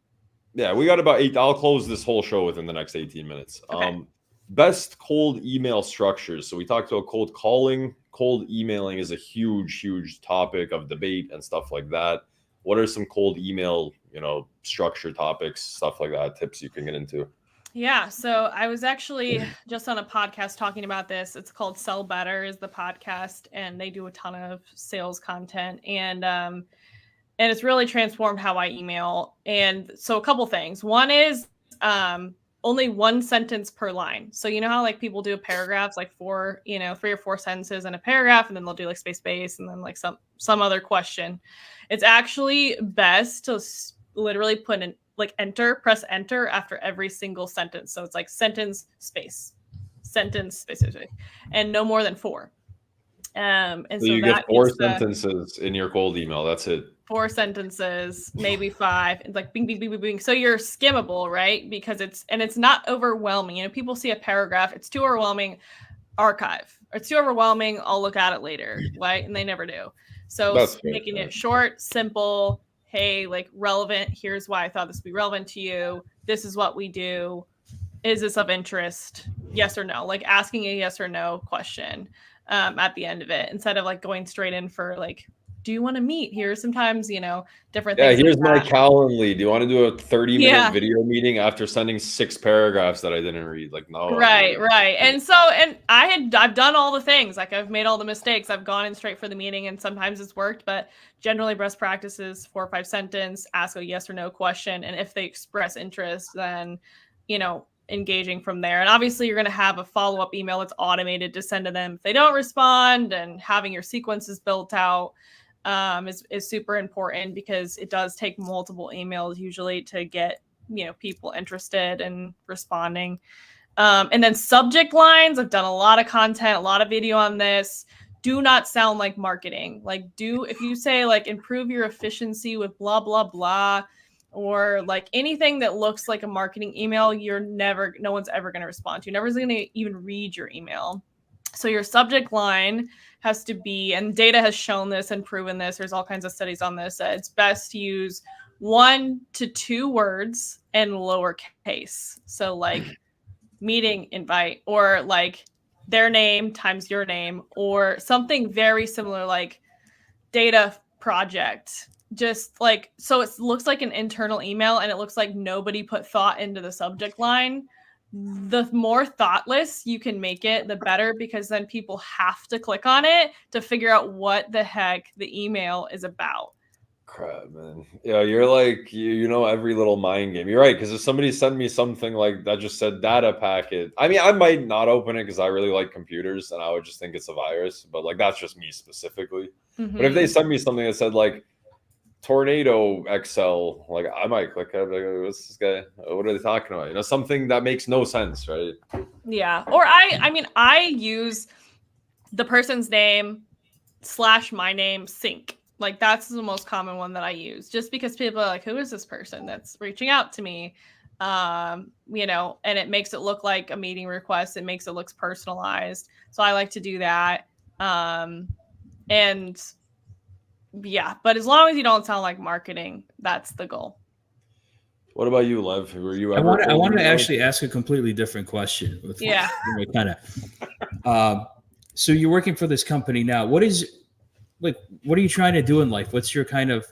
Yeah, we got about 8. I'll close this whole show within the next 18 minutes. Okay. Best cold email structures. So we talked about cold calling. Cold emailing is a huge topic of debate and stuff like that. What are some cold email, structure topics, stuff like that, tips you can get into? Yeah, so I was actually just on a podcast talking about this. It's called Sell Better is the podcast, and they do a ton of sales content, and it's really transformed how I email. And so a couple things. One is only one sentence per line. So you know how like people do paragraphs, like 3 or 4 sentences in a paragraph, and then they'll do like space, and then like some other question. It's actually best to literally put in like press enter after every single sentence. So it's like sentence space, and no more than 4. And so you get 4 sentences in your cold email. That's it. 4 sentences, maybe 5. It's like bing, bing, bing, bing, bing. So you're skimmable, right? Because it's not overwhelming. People see a paragraph, it's too overwhelming, archive. Or it's too overwhelming, I'll look at it later, right? And they never do. So making it short, simple. Hey, like relevant. Here's why I thought this would be relevant to you. This is what we do. Is this of interest? Yes or no? Like asking a yes or no question at the end of it, instead of like going straight in for like, do you want to meet? Here's sometimes, different things. Yeah, here's my Calendly. Do you want to do a 30-minute video meeting after sending 6 paragraphs that I didn't read? Like, no. Right. And I've done all the things. Like I've made all the mistakes. I've gone in straight for the meeting, and sometimes it's worked, but generally best practice is 4 or 5 sentence, ask a yes or no question. And if they express interest, then, engaging from there. And obviously you're going to have a follow-up email that's automated to send to them if they don't respond, and having your sequences built out is super important, because it does take multiple emails usually to get, people interested and responding. And then subject lines, I've done a lot of content, a lot of video on this. Do not sound like marketing. Like if you say like improve your efficiency with blah, blah, blah, or like anything that looks like a marketing email, no one's ever going to respond to. You're never going to even read your email. So your subject line has to be, and data has shown this and proven this, there's all kinds of studies on this, that it's best to use 1 to 2 words and lowercase. So like meeting invite, or like their name times your name, or something very similar like data project. Just like, so it looks like an internal email, and it looks like nobody put thought into the subject line. The more thoughtless you can make it, the better, because then people have to click on it to figure out what the heck the email is about. Crap, man. Yeah, you're like, you know every little mind game. You're right, because if somebody sent me something like that just said data packet, I mean, I might not open it because I really like computers and I would just think it's a virus, but like that's just me specifically. But if they send me something that said like Tornado XL. Like I might click. I'm like, what's this guy? What are they talking about? You know, something that makes no sense, right? Yeah. Or I mean, I use the person's name / my name sync. Like that's the most common one that I use, just because people are like, who is this person that's reaching out to me? You know, and it makes it look like a meeting request. It makes it looks personalized. So I like to do that. And yeah, but as long as you don't sound like marketing, that's the goal. What about you, Lev? Were you I ever? want to actually ask a completely different question. Yeah. So you're working for this company now. What are you trying to do in life? What's your kind of,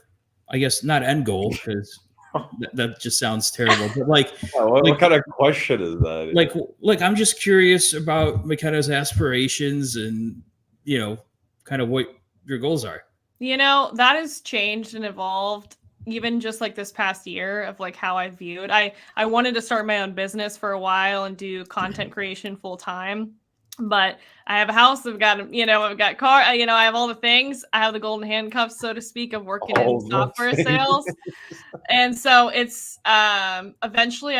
I guess, not end goal, because that just sounds terrible. But what kind of question is that? Like I'm just curious about McKenna's aspirations and, you know, kind of what your goals are. You know, that has changed and evolved even just like this past year of like how I viewed. I wanted to start my own business for a while and do content creation full time. But I have a house, I've got car, I have all the things. I have the golden handcuffs, so to speak, of working in software sales. And so it's eventually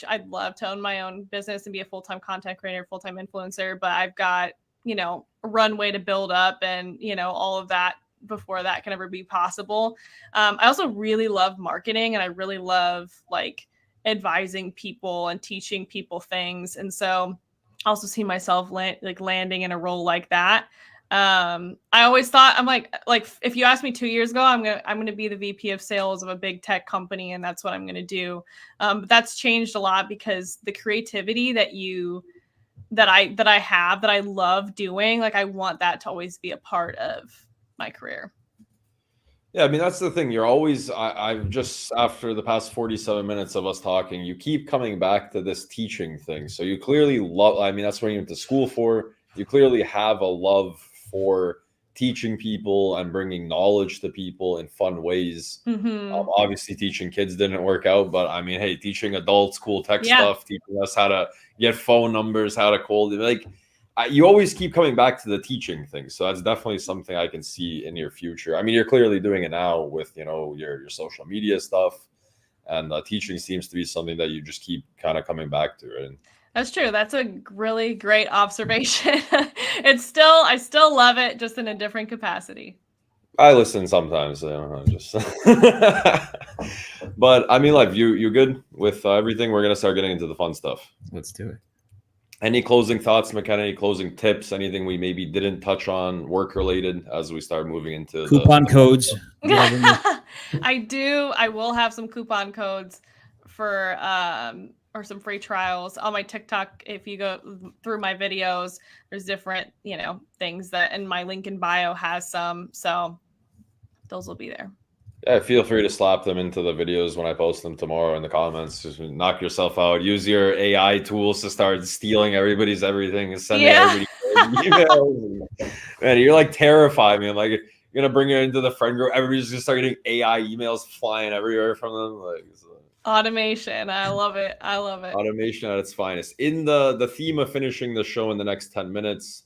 I'd love to own my own business and be a full-time content creator, full-time influencer, but I've got, a runway to build up and, all of that before that can ever be possible. I also really love marketing, and I really love like advising people and teaching people things. And so I also see myself landing in a role like that. I always thought I'm like if you asked me 2 years ago, I'm gonna be the VP of sales of a big tech company, and that's what I'm gonna do. But that's changed a lot because the creativity that I love doing, like I want that to always be a part of my career. Yeah, I mean, that's the thing. You're always, I've just, after the past 47 minutes of us talking, you keep coming back to this teaching thing. So you clearly love, I mean, that's what you went to school for. You clearly have a love for teaching people and bringing knowledge to people in fun ways. Mm-hmm. Obviously, teaching kids didn't work out, but I mean, hey, teaching adults cool tech stuff, teaching us how to get phone numbers, how to call them, like, you always keep coming back to the teaching thing. So that's definitely something I can see in your future. I mean, you're clearly doing it now with, your social media stuff, and teaching seems to be something that you just keep kind of coming back to. Right? That's true. That's a really great observation. I still love it, just in a different capacity. I listen sometimes, but I mean, like you good with everything? We're going to start getting into the fun stuff. Let's do it. Any closing thoughts, McKenna? Any closing tips? Anything we maybe didn't touch on work related as we start moving into coupon codes? I do. I will have some coupon codes for or some free trials on my TikTok. If you go through my videos, there's different things that, and my link in bio has some. So those will be there. Yeah, feel free to slap them into the videos when I post them tomorrow in the comments. Just knock yourself out. Use your AI tools to start stealing everybody's everything and sending everybody emails. Man, you're like terrified, man. Like, you're gonna bring it into the friend group. Everybody's gonna start getting AI emails flying everywhere from them. Like, automation. I love it. Automation at its finest. In the theme of finishing the show in the next 10 minutes.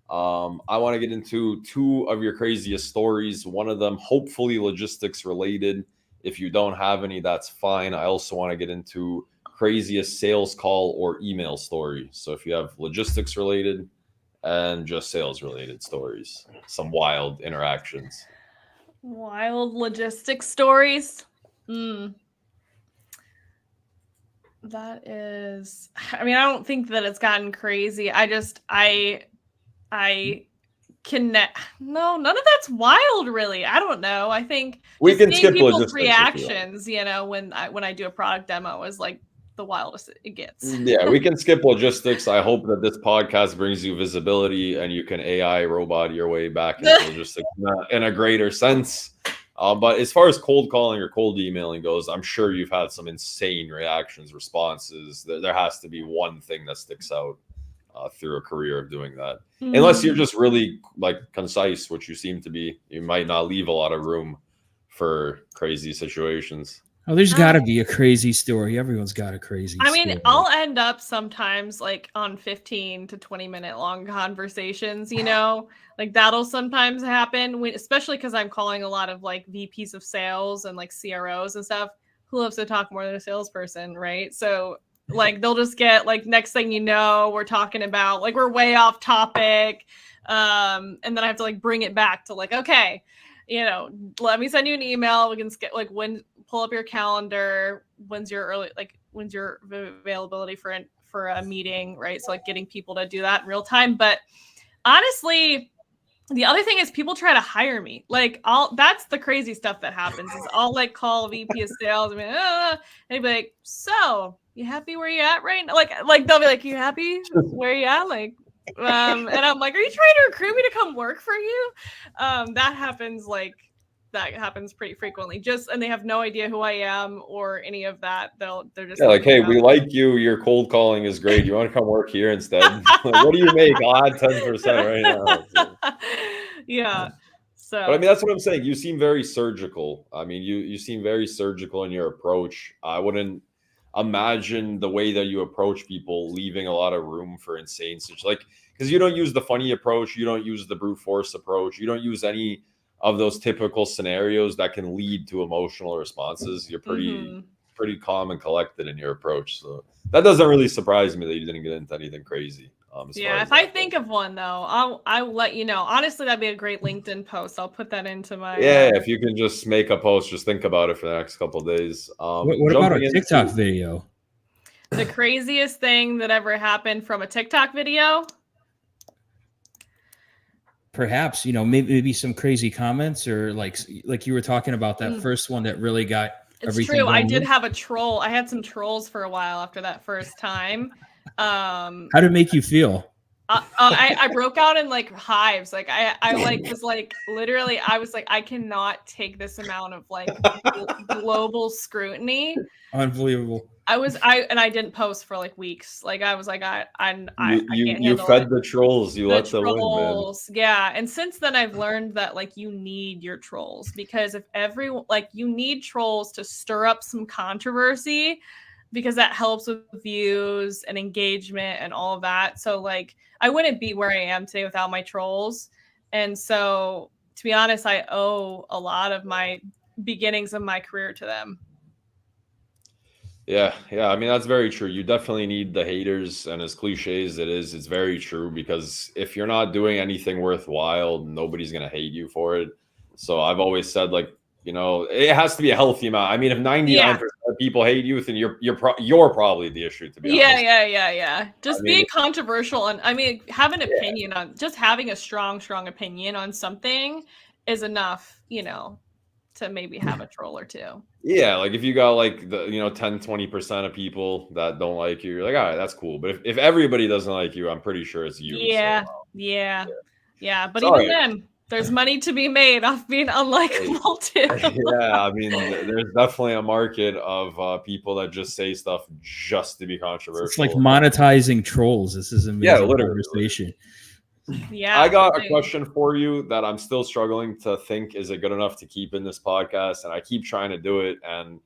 I want to get into 2 of your craziest stories. One of them, hopefully logistics related. If you don't have any, that's fine. I also want to get into craziest sales call or email story. So if you have logistics related and just sales related stories, some wild interactions. Wild logistics stories. That is, I mean, I don't think that it's gotten crazy. I connect. No, none of that's wild, really. I don't know. I think we can skip people's reactions. When I do a product demo is like the wildest it gets. Yeah, we can skip logistics. I hope that this podcast brings you visibility and you can AI robot your way back into logistics in a greater sense. But as far as cold calling or cold emailing goes, I'm sure you've had some insane reactions, responses. There has to be one thing that sticks out through a career of doing that. Unless you're just really like concise, which you seem to be, you might not leave a lot of room for crazy situations. Oh, there's got to be a crazy story. Everyone's got a crazy I mean, story. I'll end up sometimes like on 15 to 20-minute long conversations, like that'll sometimes happen, especially because I'm calling a lot of like VPs of sales and like CROs and stuff. Who loves to talk more than a salesperson, right? So like they'll just get like next thing you know, we're talking about like we're way off topic. And then I have to like bring it back to like, okay, let me send you an email. We can like pull up your calendar. When's your availability for a meeting, right? So like getting people to do that in real time. But honestly, the other thing is people try to hire me. Like that's the crazy stuff that happens is I'll like call VP of sales and be like, so you happy where you at right now? Like they'll be like, you happy where you at? Like, and I'm like, are you trying to recruit me to come work for you? That happens pretty frequently. And they have no idea who I am or any of that. They're just like, hey, we like you. Your cold calling is great. You want to come work here instead? Like, what do you make? I'll add 10% right now. So. Yeah. So, but I mean, that's what I'm saying. You seem very surgical. I mean, you seem very surgical in your approach. I wouldn't imagine the way that you approach people leaving a lot of room for insane because you don't use the funny approach, you don't use the brute force approach, you don't use any of those typical scenarios that can lead to emotional responses. You're pretty calm and collected in your approach, so that doesn't really surprise me that you didn't get into anything crazy. If I think of one though, I'll let you know. Honestly, that'd be a great LinkedIn post. I'll put that into my if you can just make a post, just think about it for the next couple of days. What about a TikTok video? The craziest thing that ever happened from a TikTok video? Perhaps, maybe some crazy comments or like you were talking about that first one that really got everything. It's true. I did have a troll. I had some trolls for a while after that first time. How did it make you feel? I broke out in like hives. Like I was like literally I was like I cannot take this amount of like global scrutiny. Unbelievable. I didn't post for like weeks. Like I was like I can't you fed the trolls. You let the trolls. Yeah, and since then I've learned that like you need your trolls because if you need trolls to stir up some controversy. Because that helps with views and engagement and all of that. So like I wouldn't be where I am today without my trolls. And so to be honest, I owe a lot of my beginnings of my career to them. Yeah. I mean, that's very true. You definitely need the haters, and as cliche as it is, it's very true because if you're not doing anything worthwhile, nobody's going to hate you for it. So I've always said like, it has to be a healthy amount. I mean, if 99% of people hate you, then you're probably the issue, to be honest. Yeah. Just being controversial and have an opinion on just having a strong opinion on something is enough, to maybe have a troll or two. Yeah, like if you got like the 10-20% of people that don't like you, you're like, all right, that's cool. But if everybody doesn't like you, I'm pretty sure it's you. Yeah. But even then. There's money to be made off being unlikable too. Yeah, I mean, there's definitely a market of people that just say stuff just to be controversial. It's like monetizing trolls. This is an amazing conversation. Yeah, I got a question for you that I'm still struggling to think, is it good enough to keep in this podcast? And I keep trying to do it. And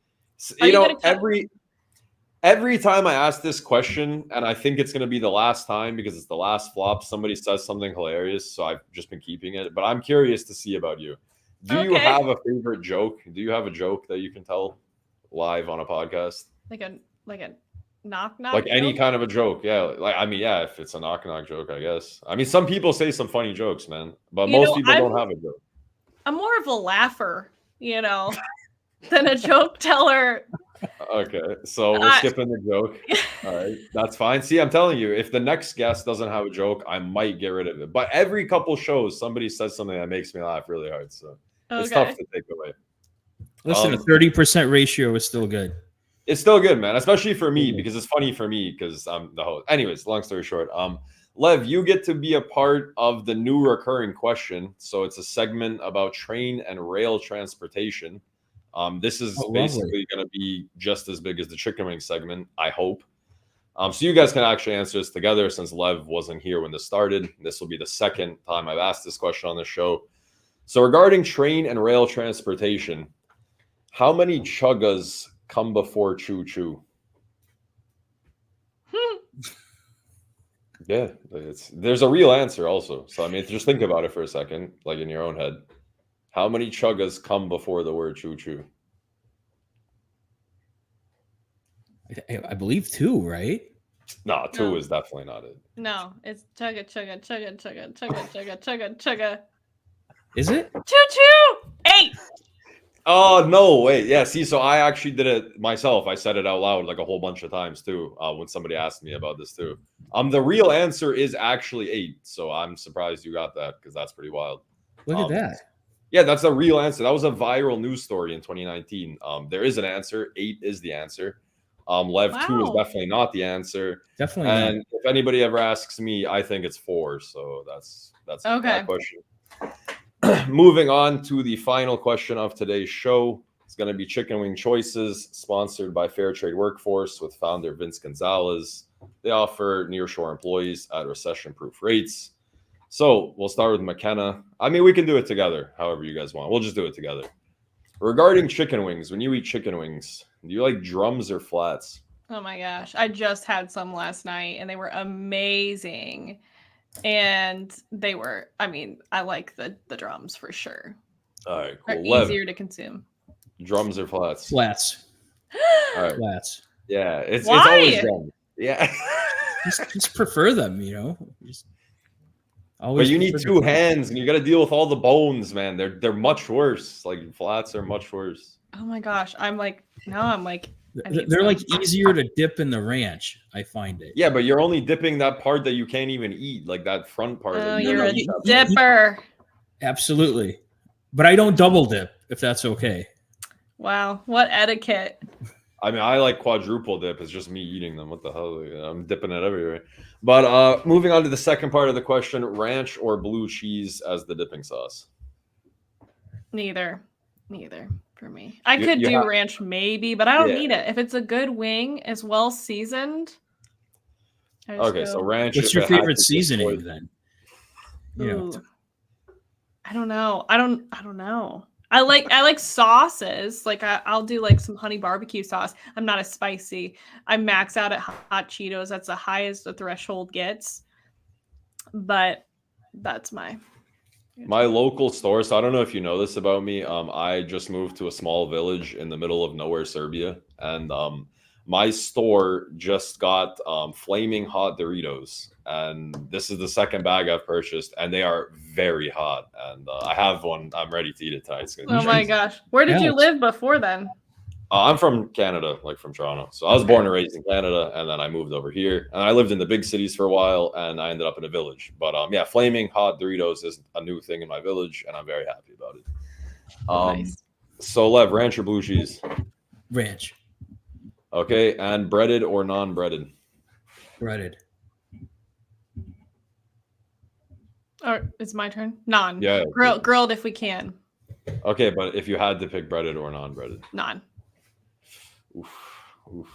every time I ask this question, and I think it's going to be the last time because it's the last flop, somebody says something hilarious. So I've just been keeping it. But I'm curious to see about you. Do you have a favorite joke? Do you have a joke that you can tell live on a podcast? Like a knock? Like any kind of a joke. Yeah. If it's a knock joke, I guess. I mean, some people say some funny jokes, man. But most people don't have a joke. I'm more of a laugher, than a joke teller. Okay, so we're skipping the joke. All right, that's fine. See, I'm telling you, if the next guest doesn't have a joke, I might get rid of it. But every couple shows, somebody says something that makes me laugh really hard. So it's tough to take away. Listen, a 30% ratio is still good. It's still good, man, especially for me because it's funny for me because I'm the host. Anyways, long story short, Lev, you get to be a part of the new recurring question. So it's a segment about train and rail transportation. This is basically going to be just as big as the chicken wing segment, I hope. So you guys can actually answer this together since Lev wasn't here when this started. This will be the second time I've asked this question on the show. So regarding train and rail transportation, how many chuggas come before choo choo? Yeah, there's a real answer also. So I mean, just think about it for a second, like in your own head. How many chuggas come before the word choo choo? I believe 2, right? No, 2 No. is definitely not it. No, it's chugga, chugga, chugga, chugga, chugga, chugga, chugga, chugga. Is it? Choo choo! 8! Oh, no, wait. Yeah, see, so I actually did it myself. I said it out loud like a whole bunch of times too, when somebody asked me about this too. The real answer is actually 8. So I'm surprised you got that because that's pretty wild. Look at that. Yeah, that's a real answer. That was a viral news story in 2019. There is an answer. 8 is the answer. Lev 2 is Wow. definitely not the answer. Definitely And not. if anybody ever asks me, I think it's 4. So that's Okay. that question. Moving on to the final question of today's show. It's going to be Chicken Wing Choices, sponsored by Fair Trade Workforce with founder Vince Gonzalez. They offer nearshore employees at recession-proof rates. So we'll start with McKenna. I mean, we can do it together, however you guys want. We'll just do it together. Regarding chicken wings, when you eat chicken wings, do you like drums or flats? Oh my gosh. I just had some last night and they were amazing. And they were, I mean, I like the drums for sure. All right, They're cool. Lev, easier to consume. drums or flats? Flats. All right. Flats. Yeah, it's Why? always drums. Yeah. Just prefer them, you know. Just But always. you need prefer 2 them. hands, and you got to deal with all the bones, man. They're much worse. Like flats are much worse. Oh my gosh. I'm like, I need They're some. like easier to dip in the ranch. I find it. Yeah, but you're only dipping that part that you can't even eat, like that front part. Oh, that you you're don't a eat that part. dipper. Absolutely, but I don't double dip if that's okay. Wow. What etiquette. I mean, I like quadruple dip. It's just me eating them. What the hell? I'm dipping it everywhere. But moving on to the second part of the question: ranch or blue cheese as the dipping sauce? Neither for me. I You- could you do have- ranch maybe, but I don't Yeah. need it. If it's a good wing, as well seasoned. I just Okay, go, so ranch. What's if your it had favorite to be seasoning choice. then? You know, ooh. I don't know. I don't know. I like sauces. Like I'll do like some honey barbecue sauce. I'm not as spicy. I max out at hot Cheetos. That's the highest the threshold gets. But that's my local store. So I don't know if you know this about me. I just moved to a small village in the middle of nowhere, Serbia, and my store just got flaming hot Doritos, and this is the second bag I've purchased, and they are very hot. And I have one. I'm ready to eat it tonight. It's gonna be Oh my crazy. gosh. Where did you Alex. live before then? I'm from Canada, like from Toronto. So I was born and raised in Canada, and then I moved over here. And I lived in the big cities for a while, and I ended up in a village. But yeah, flaming hot Doritos is a new thing in my village, and I'm very happy about it. Nice. So Lev, ranch or blue cheese? ranch, Okay, and breaded or non-breaded? breaded. Or it's my turn. Non. Yeah. Grilled if we can. Okay, but if you had to pick breaded or non-breaded? Non. Oof, oof.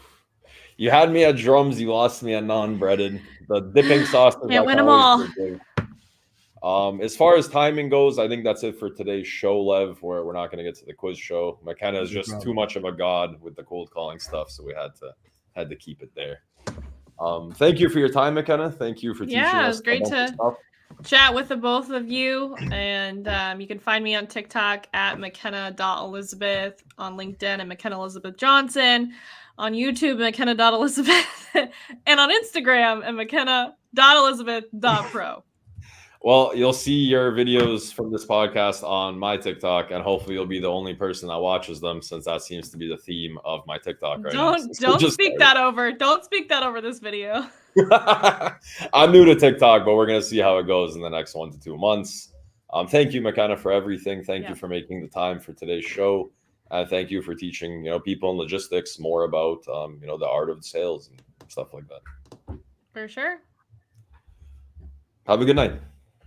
You had me at drums, you lost me at non-breaded. The dipping sauce. Can't win 'em all. As far as timing goes, I think that's it for today's show, Lev. We're not going to get to the quiz show. McKenna is just too much of a god with the cold calling stuff, so we had to keep it there. Thank you for your time, McKenna. Thank you for teaching us. Yeah, it was great a bunch of to stuff. chat with the both of you. And you can find me on TikTok at McKenna.Elizabeth, on LinkedIn at McKenna Elizabeth Johnson, on YouTube McKenna.Elizabeth, and on Instagram at McKenna.Elizabeth.pro. Well, you'll see your videos from this podcast on my TikTok, and hopefully you'll be the only person that watches them, since that seems to be the theme of my TikTok right now. Don't speak that over. Don't speak that over this video. I'm new to TikTok, but we're going to see how it goes in the next 1 to 2 months. Thank you, McKenna, for everything. Thank you for making the time for today's show. Thank you for teaching, people in logistics more about, the art of sales and stuff like that. For sure. Have a good night.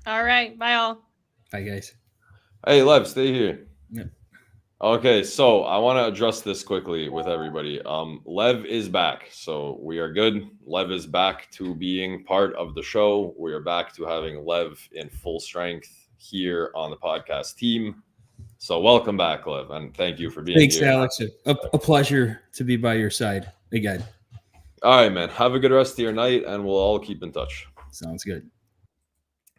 All right. Bye, all. Bye, guys. Hey, Lev, stay here. Yep. Okay, so I want to address this quickly with everybody. Lev is back, so we are good. Lev is back to being part of the show. We are back to having Lev in full strength here on the podcast team. So welcome back, Liv, and thank you for being Thanks, here. Alex. A pleasure to be by your side again. All right, man. Have a good rest of your night, and we'll all keep in touch. Sounds good.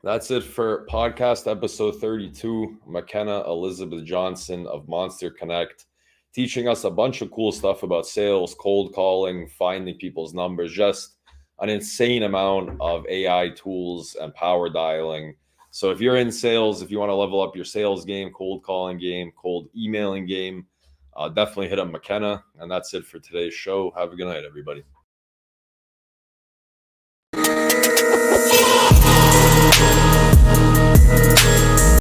That's it for podcast episode 32. McKenna Elizabeth Johnson of MonsterConnect teaching us a bunch of cool stuff about sales, cold calling, finding people's numbers, just an insane amount of AI tools and power dialing. So if you're in sales, if you want to level up your sales game, cold calling game, cold emailing game, definitely hit up McKenna. And that's it for today's show. Have a good night, everybody.